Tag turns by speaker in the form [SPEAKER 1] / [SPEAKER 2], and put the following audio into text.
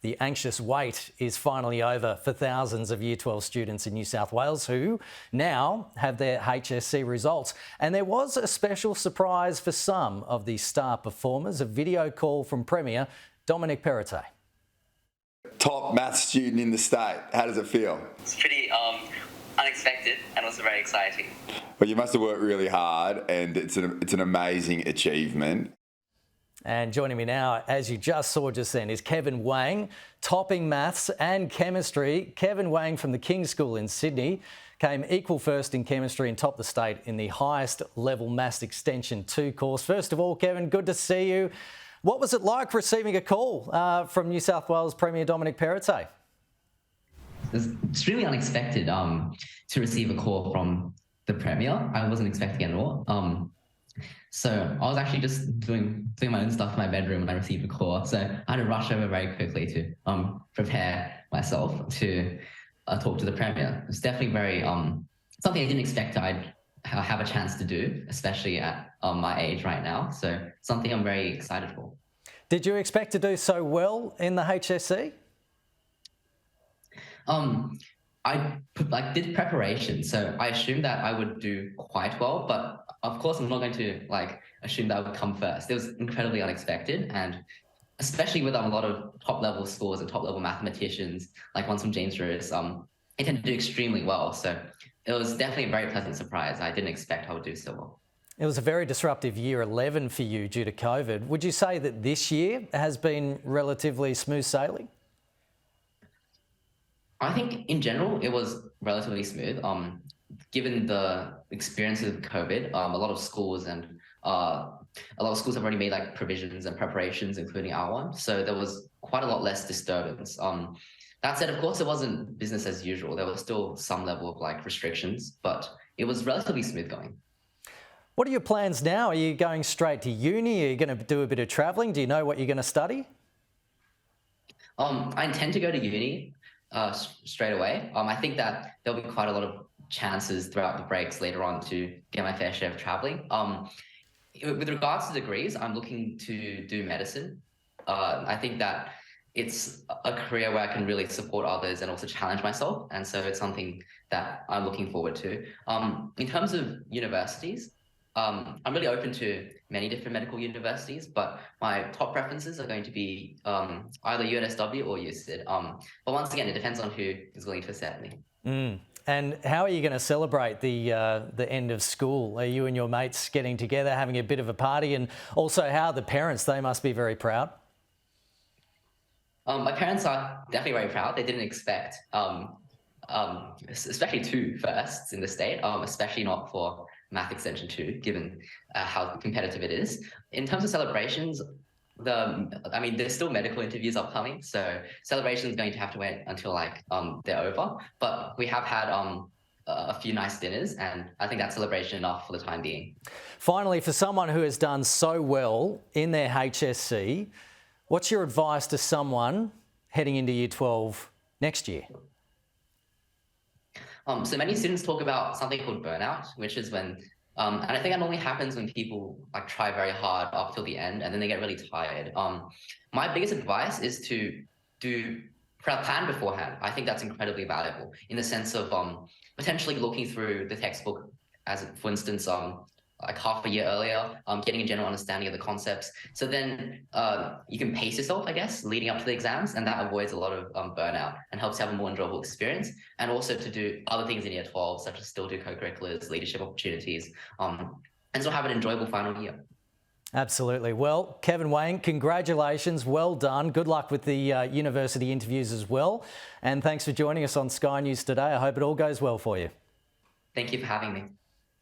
[SPEAKER 1] The anxious wait is finally over for thousands of Year 12 students in New South Wales who now have their HSC results. And there was a special surprise for some of the star performers, a video call from Premier Dominic Perrottet.
[SPEAKER 2] Top maths student in the state. How does it feel?
[SPEAKER 3] It's pretty unexpected and also very exciting.
[SPEAKER 2] Well, you must have worked really hard, and it's an amazing achievement.
[SPEAKER 1] And joining me now, as you just saw just then, is Kevin Wang, topping maths and chemistry. Kevin Wang from the King's School in Sydney came equal first in chemistry and topped the state in the highest level Maths Extension 2 course. First of all, Kevin, good to see you. What was it like receiving a call from New South Wales Premier Dominic Perrottet?
[SPEAKER 4] It was extremely unexpected to receive a call from the Premier. I wasn't expecting it at all. So I was actually just doing my own stuff in my bedroom when I received a call. So I had to rush over very quickly to prepare myself to talk to the Premier. It's definitely very something I didn't expect I'd have a chance to do, especially at my age right now. So something I'm very excited for.
[SPEAKER 1] Did you expect to do so well in the HSC?
[SPEAKER 4] I did preparation, so I assumed that I would do quite well, but of course I'm not going to assume that I would come first. It was incredibly unexpected, and especially with a lot of top level scores and top level mathematicians, like ones from James Rose, they tend to do extremely well. So it was definitely a very pleasant surprise. I didn't expect I would do so well.
[SPEAKER 1] It was a very disruptive year 11 for you due to COVID. Would you say that this year has been relatively smooth sailing? I
[SPEAKER 4] think in general it was relatively smooth. Given the experience of COVID, a lot of schools have already made provisions and preparations, including our one. So there was quite a lot less disturbance. That said, of course, it wasn't business as usual. There was still some level of restrictions, but it was relatively smooth going.
[SPEAKER 1] What are your plans now? Are you going straight to uni? Are you going to do a bit of travelling? Do you know what you're going to study?
[SPEAKER 4] I intend to go to uni straight away. I think that there'll be quite a lot of chances throughout the breaks later on to get my fair share of travelling. With regards to degrees, I'm looking to do medicine. I think that it's a career where I can really support others and also challenge myself. And so it's something that I'm looking forward to. In terms of universities, I'm really open to many different medical universities, but my top preferences are going to be either UNSW or USyd. But once again, it depends on who is willing to accept me.
[SPEAKER 1] And how are you going to celebrate the end of school? Are you and your mates getting together, having a bit of a party? And also, how are the parents? They must be very proud.
[SPEAKER 4] My parents are definitely very proud. They didn't expect, especially 2 firsts in the state, especially not for Math Extension 2, given how competitive it is. In terms of celebrations, there's still medical interviews upcoming, so celebration is going to have to wait until they're over. But we have had a few nice dinners, and I think that's celebration enough for the time being.
[SPEAKER 1] Finally, for someone who has done so well in their HSC, what's your advice to someone heading into Year 12 next year?
[SPEAKER 4] So many students talk about something called burnout, which is when, and I think that normally happens when people try very hard up till the end and then they get really tired. My biggest advice is to plan beforehand. I think that's incredibly valuable in the sense of potentially looking through the textbook as, for instance, half a year earlier, getting a general understanding of the concepts. So then you can pace yourself, I guess, leading up to the exams, and that avoids a lot of burnout and helps you have a more enjoyable experience. And also to do other things in Year 12, such as still do co-curriculars, leadership opportunities, and still have an enjoyable final year.
[SPEAKER 1] Absolutely. Well, Kevin Wang, congratulations. Well done. Good luck with the university interviews as well. And thanks for joining us on Sky News today. I hope it all goes well for you.
[SPEAKER 4] Thank you for having me.